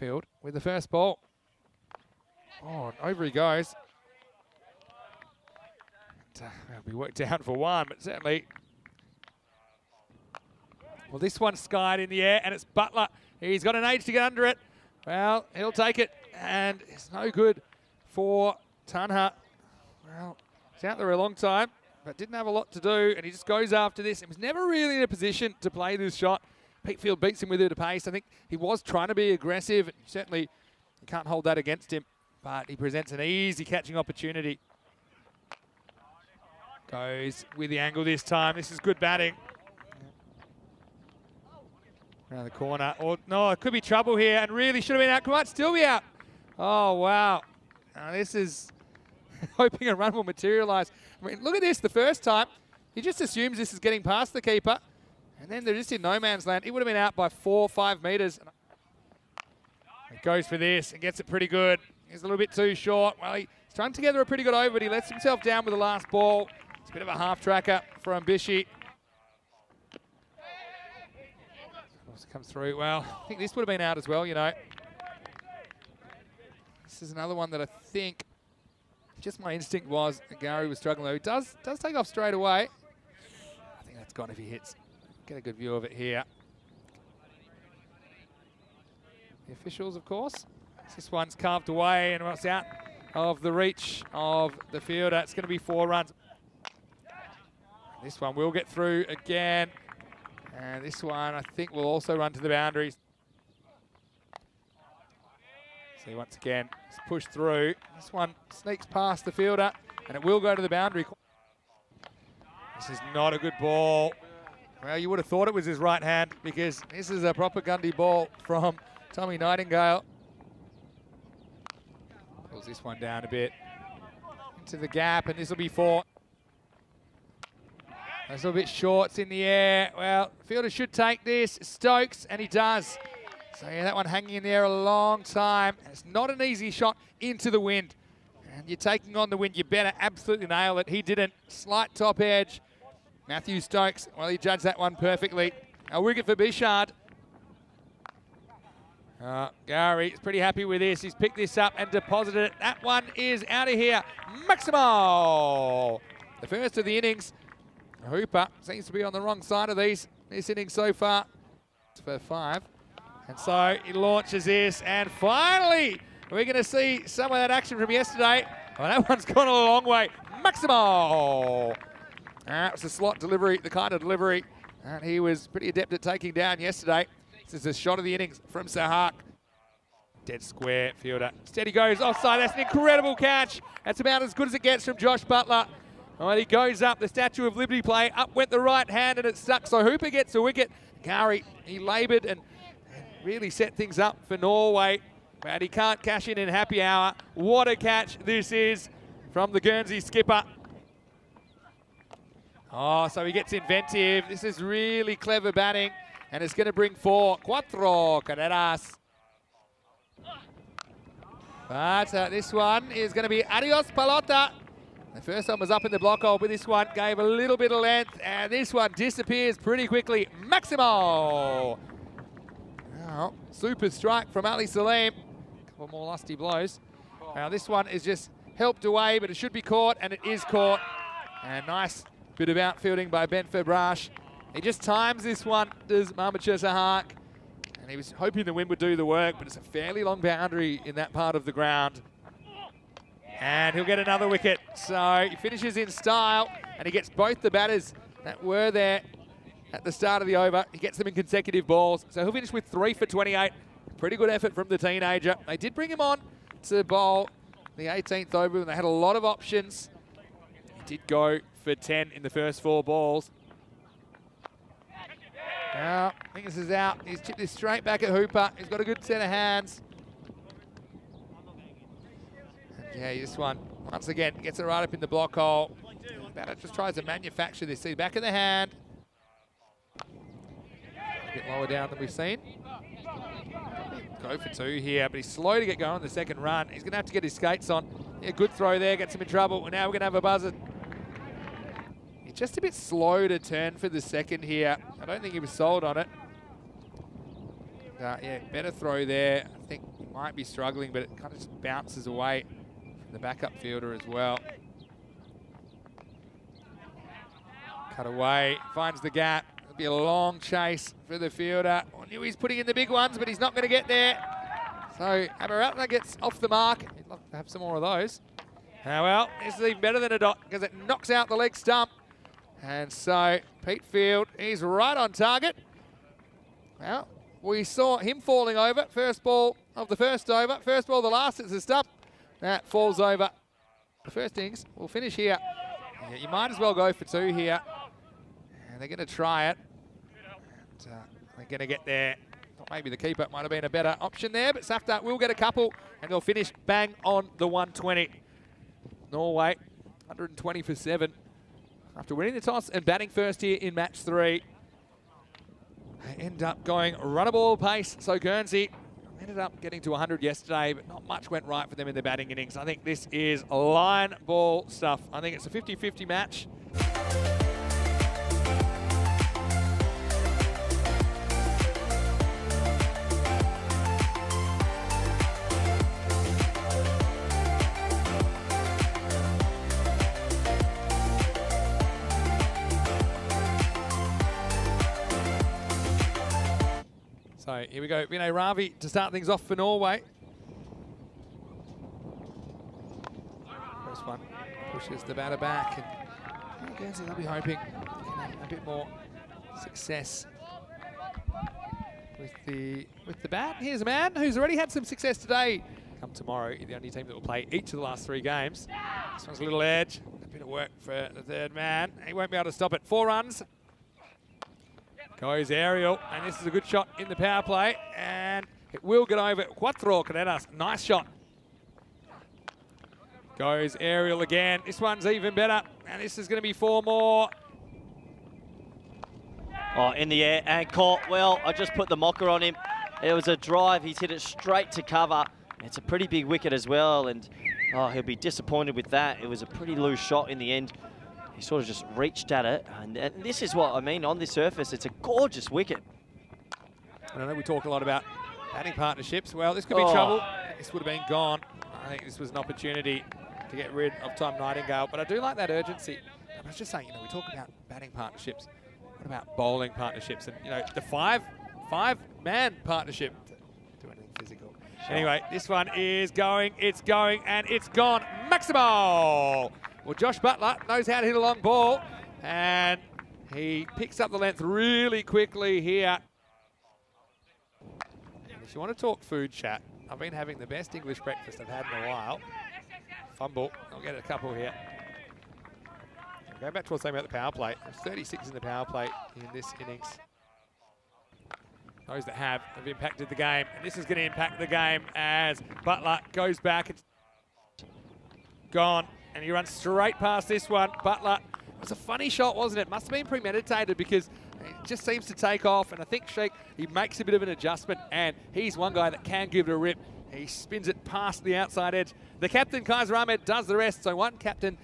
field with the first ball. Oh, and over he goes. That'll be worked out for one, but certainly. Well, this one's skied in the air, and it's Butler. He's got an age to get under it. Well, he'll take it, and it's no good for Tunha. Well, he's out there a long time, but didn't have a lot to do, and he just goes after this. He was never really in a position to play this shot. Peakfield beats him with it at pace. I think he was trying to be aggressive. Certainly, you can't hold that against him, but he presents an easy catching opportunity. Goes with the angle this time. This is good batting. Around the corner. Oh, no, it could be trouble here, and really should have been out. Might still be out. Oh, wow. Now, this is hoping a run will materialise. I mean, look at this. The first time, he just assumes this is getting past the keeper, and then they're just in no man's land. He would have been out by 4 or 5 metres. He goes for this and gets it pretty good. He's a little bit too short. Well, he's strung together a pretty good over, but he lets himself down with the last ball. It's a bit of a half-tracker from Bishi. Comes through. Well, I think this would have been out as well, you know. This is another one that I think, just my instinct was that Gary was struggling, though. He does take off straight away. I think that's gone if he hits. Get a good view of it here. The officials, of course. This one's carved away, and it's out of the reach of the fielder. It's going to be 4 runs. This one will get through again. And this one, I think, will also run to the boundaries. See, once again, it's pushed through. This one sneaks past the fielder, and it will go to the boundary. This is not a good ball. Well, you would have thought it was his right hand, because this is a proper Gundy ball from Tommy Nightingale. Pulls this one down a bit into the gap, and this will be 4. That's a little bit short, it's in the air. Well, fielder should take this, Stokes, and he does. So yeah, that one hanging in the air a long time. And it's not an easy shot into the wind. And you're taking on the wind, you better absolutely nail it. He didn't. Slight top edge. Matthew Stokes, well, he judged that one perfectly. A wicket for Bishard. Gary is pretty happy with this. He's picked this up and deposited it. That one is out of here. Maximo! The first of the innings. Hooper seems to be on the wrong side of this inning so far. It's for 5. And so he launches this, and finally we're going to see some of that action from yesterday. Well, that one's gone a long way. Maximo! It's a slot delivery, the kind of delivery, and he was pretty adept at taking down yesterday. This is a shot of the innings from Sahak. Dead square fielder. Steady goes offside. That's an incredible catch. That's about as good as it gets from Josh Butler. Well, he goes up, the Statue of Liberty play, up went the right hand, and it stuck. So Hooper gets a wicket. Gary, he laboured and really set things up for Norway, but he can't cash in happy hour. What a catch this is from the Guernsey skipper. Oh, so he gets inventive. This is really clever batting, and it's going to bring 4. 4 carreras. But this one is going to be adios pelota. The first one was up in the block hole, but this one gave a little bit of length, and this one disappears pretty quickly. Maximo! Now, super strike from Ali Salim. A couple more lusty blows. Now, this one is just helped away, but it should be caught, and it is caught. And nice bit of outfielding by Ben Febrash. He just times this one, does Mamacha Sahak. And he was hoping the wind would do the work, but it's a fairly long boundary in that part of the ground. And he'll get another wicket. So he finishes in style, and he gets both the batters that were there at the start of the over. He gets them in consecutive balls. So he'll finish with 3 for 28. Pretty good effort from the teenager. They did bring him on to bowl the 18th over, and they had a lot of options. He did go for 10 in the first 4 balls. Now, I think this is out. He's chipped this straight back at Hooper. He's got a good set of hands. Yeah, this one, once again, gets it right up in the block hole. The batter just tries to manufacture this. See, back of the hand. A bit lower down than we've seen. Go for 2 here, but he's slow to get going on the second run. He's going to have to get his skates on. Yeah, good throw there, gets him in trouble. And now we're going to have a buzzer. He's just a bit slow to turn for the second here. I don't think he was sold on it. Yeah, better throw there. I think might be struggling, but it kind of just bounces away from the backup fielder as well. Cut away, finds the gap. It'll be a long chase for the fielder. I knew he's putting in the big ones, but he's not going to get there. So Amaratna gets off the mark. He'd love to have some more of those. Well, this is even better than a dot because it knocks out the leg stump. And so Pete Field, he's right on target. Well, we saw him falling over. First ball of the first over. First ball of the last, it's a stump. That falls over. The first innings will finish here. Yeah, you might as well go for 2 here. And they're going to try it. And, they're going to get there. Thought maybe the keeper might have been a better option there, but Safta will get a couple, and they'll finish bang on the 120. Norway, 120 for 7. After winning the toss and batting first here in match 3. They end up going run a ball pace, so Guernsey ended up getting to 100 yesterday, but not much went right for them in the batting innings. I think this is line ball stuff. I think it's a 50-50 match. So here we go, Vinay Ravi to start things off for Norway. First one pushes the batter back, and Guernsey, they'll be hoping they can have a bit more success with the bat. Here's a man who's already had some success today. Come tomorrow, the only team that will play each of the last 3 games. This one's a little edge, a bit of work for the third man. He won't be able to stop it. 4 runs. Goes aerial, and this is a good shot in the power play, and it will get over. 4 carreras, nice shot. Goes aerial again. This one's even better, and this is going to be 4 more. Oh, in the air and caught. Well, I just put the mocker on him. It was a drive. He's hit it straight to cover. It's a pretty big wicket as well, and oh, he'll be disappointed with that. It was a pretty loose shot in the end. He sort of just reached at it, and this is what I mean on this surface. It's a gorgeous wicket. I know we talk a lot about batting partnerships. Well, this could be trouble. This would have been gone. I think this was an opportunity to get rid of Tom Nightingale, but I do like that urgency. I was just saying, we talk about batting partnerships. What about bowling partnerships? And, the five-man partnership. Do anything physical. Sure. Anyway, this one is going, and it's gone. Maximo! Well, Josh Butler knows how to hit a long ball, and he picks up the length really quickly here. If you want to talk food chat, I've been having the best English breakfast I've had in a while. Fumble. I'll get a couple here. Going back to what I was saying about the power play. There's 36 in the power play in this innings. Those that have impacted the game, and this is going to impact the game as Butler goes back. It's gone. And he runs straight past this one. Butler, it was a funny shot, wasn't it? Must have been premeditated because it just seems to take off. And I think Sheikh, he makes a bit of an adjustment, and he's one guy that can give it a rip. He spins it past the outside edge. The captain, Kaiser Ahmed, does the rest. So one captain,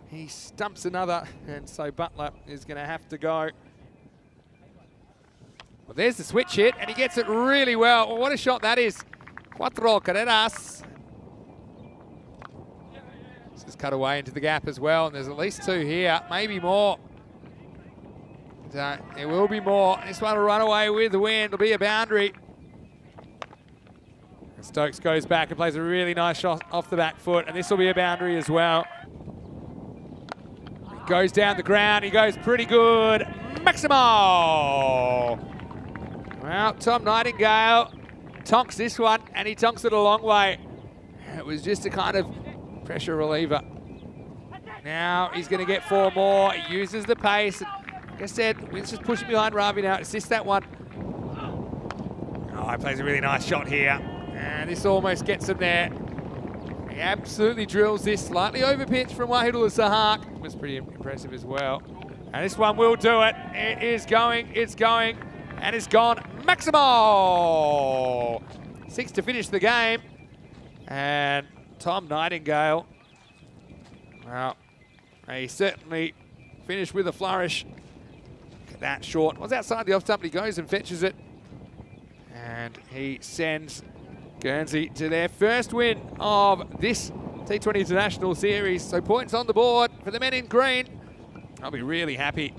he stumps another. And so Butler is going to have to go. Well, there's the switch hit, and he gets it really well. Well, what a shot that is. 4 carreras. This is cut away into the gap as well, and there's at least 2 here, maybe more. There will be more. This one will run away with the wind. It'll be a boundary. And Stokes goes back and plays a really nice shot off the back foot, and this will be a boundary as well. He goes down the ground. He goes pretty good. Maximo! Well, Tom Nightingale tonks this one, and he tonks it a long way. It was just a kind of pressure reliever. Now he's going to get 4 more. He uses the pace. And like I said, Wynn's just pushing behind Ravi now. Assist that one. Oh, he plays a really nice shot here. And this almost gets him there. He absolutely drills this. Slightly over pitch from Wahidul Sahak. It was pretty impressive as well. And this one will do it. It is going, and it's gone. Maximo! 6 to finish the game. And Tom Nightingale, well, he certainly finished with a flourish. Look at that short. Was outside the off stump, but he goes and fetches it. And he sends Guernsey to their first win of this T20 International Series. So points on the board for the men in green. I'll be really happy.